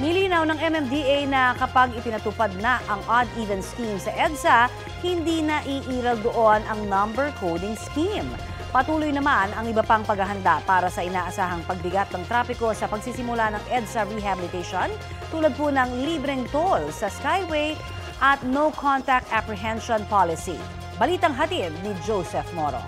Nilinaw ng MMDA na kapag ipinatupad na ang odd-even scheme sa EDSA, hindi na iiral doon ang number coding scheme. Patuloy naman ang iba pang paghahanda para sa inaasahang pagbigat ng trapiko sa pagsisimula ng EDSA rehabilitation, tulad po ng libreng toll sa Skyway at no contact apprehension policy. Balitang hatid ni Joseph Moro.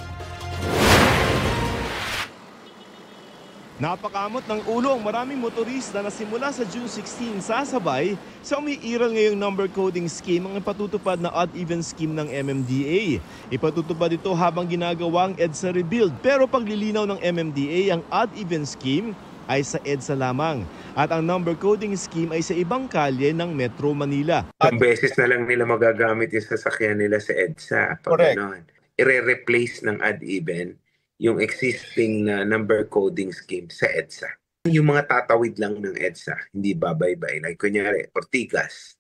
Napakamot ng ulo ang maraming motorista na simula sa June 16 sasabay sa umiiral ngayong number coding scheme ang ipatutupad na odd-even scheme ng MMDA. Ipatutupad ito habang ginagawa ang EDSA rebuild, pero paglilinaw ng MMDA ang odd-even scheme ay sa EDSA lamang at ang number coding scheme ay sa ibang kalye ng Metro Manila. Ang beses na lang nila magagamit yung sasakyan nila sa EDSA. Pag gano'n, i-replace ng odd-even yung existing na number coding scheme sa EDSA. Yung mga tatawid lang ng EDSA, hindi babaybay. Like kunyari, Ortigas,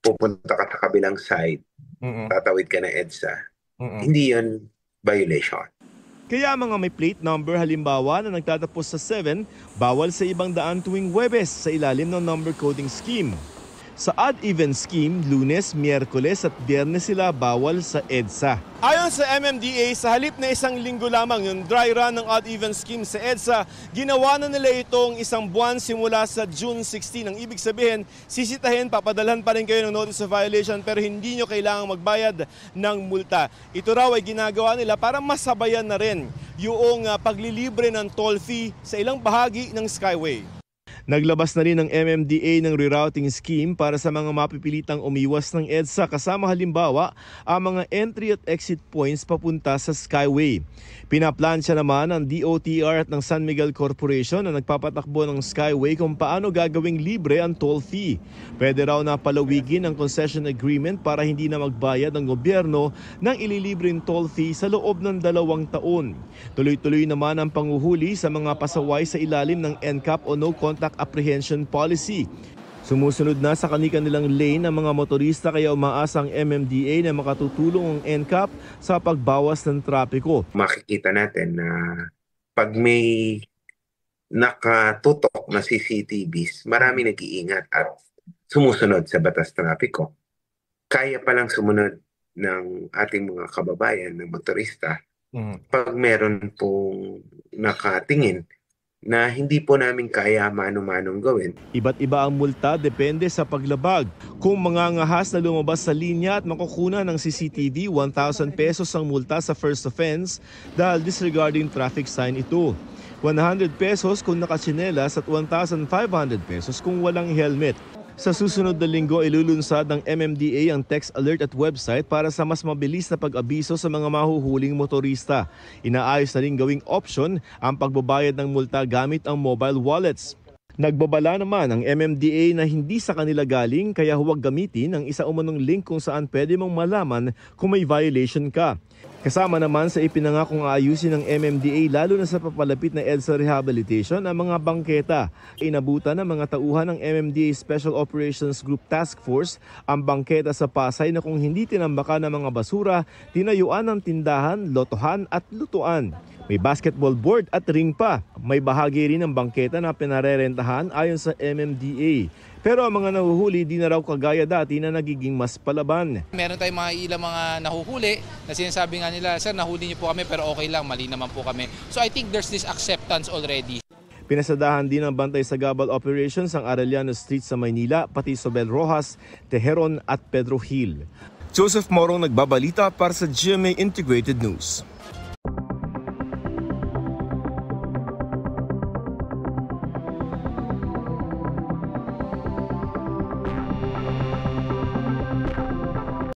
pupunta ka sa kabilang side, tatawid ka ng EDSA. Hindi yun violation. Kaya mga may plate number halimbawa na nagtatapos sa 7, bawal sa ibang daan tuwing Huwebes sa ilalim ng number coding scheme. Sa odd-even scheme, Lunes, Miyerkules at Biyernes sila bawal sa EDSA. Ayon sa MMDA, sa halip na isang linggo lamang yung dry run ng odd-even scheme sa EDSA, ginawa na nila itong isang buwan simula sa June 16. Ang ibig sabihin, sisitahin, papadalhan pa rin kayo ng notice of violation pero hindi nyo kailangang magbayad ng multa. Ito raw ay ginagawa nila para masabayan na rin yung paglilibre ng toll fee sa ilang bahagi ng Skyway. Naglabas na rin ng MMDA ng rerouting scheme para sa mga mapipilitang umiwas ng EDSA kasama halimbawa ang mga entry at exit points papunta sa Skyway. Pinaplansya naman ng DOTR at ng San Miguel Corporation na nagpapatakbo ng Skyway kung paano gagawing libre ang toll fee. Pwede raw na palawigin ang concession agreement para hindi na magbayad ang gobyerno ng ililibreng toll fee sa loob ng 2 taon. Tuloy-tuloy naman ang panguhuli sa mga pasaway sa ilalim ng NCAP o no contact apprehension policy. Sumusunod na sa kanilang lane ang mga motorista kaya umaasa ang MMDA na makatutulong ang NCAP sa pagbawas ng trapiko. Makikita natin na pag may nakatutok na CCTVs, marami nag-iingat at sumusunod sa batas trapiko. Kaya palang sumunod ng ating mga kababayan na motorista pag meron pong nakatingin na hindi po namin kaya mano-manong gawin. Iba't iba ang multa depende sa paglabag. Kung mangangahas na lumabas sa linya at makukuha ng CCTV, 1,000 pesos ang multa sa first offense dahil disregarding traffic sign ito. 100 pesos kung nakatsinelas at 1,500 pesos kung walang helmet. Sa susunod na linggo, ilulunsad ng MMDA ang text alert at website para sa mas mabilis na pag-abiso sa mga mahuhuling motorista. Inaayos na rin gawing option ang pagbabayad ng multa gamit ang mobile wallets. Nagbabala naman ang MMDA na hindi sa kanila galing kaya huwag gamitin ang isa umanong link kung saan pwede mong malaman kung may violation ka. Kasama naman sa ipinangakong aayusin ng MMDA lalo na sa papalapit na EDSA rehabilitation ang mga bangketa. Inabutan ng mga tauhan ng MMDA Special Operations Group Task Force ang bangketa sa Pasay na kung hindi tinambakan ng mga basura, tinayuan ng tindahan, lotohan at lutuan. May basketball board at ring pa. May bahagi rin ng bangketa na pinarerentahan ayon sa MMDA. Pero ang mga nahuhuli di na raw kagaya dati na nagiging mas palaban. Meron tayong mga ilang mga nahuhuli na sinasabi nga nila, sir, nahuli niyo po kami pero okay lang, mali naman po kami. So I think there's this acceptance already. Pinasadahan din ng bantay sa Gabal Operations ang Arellano Street sa Maynila, pati Sobel Rojas, Tejeron at Pedro Hill. Joseph Morong nagbabalita para sa GMA Integrated News.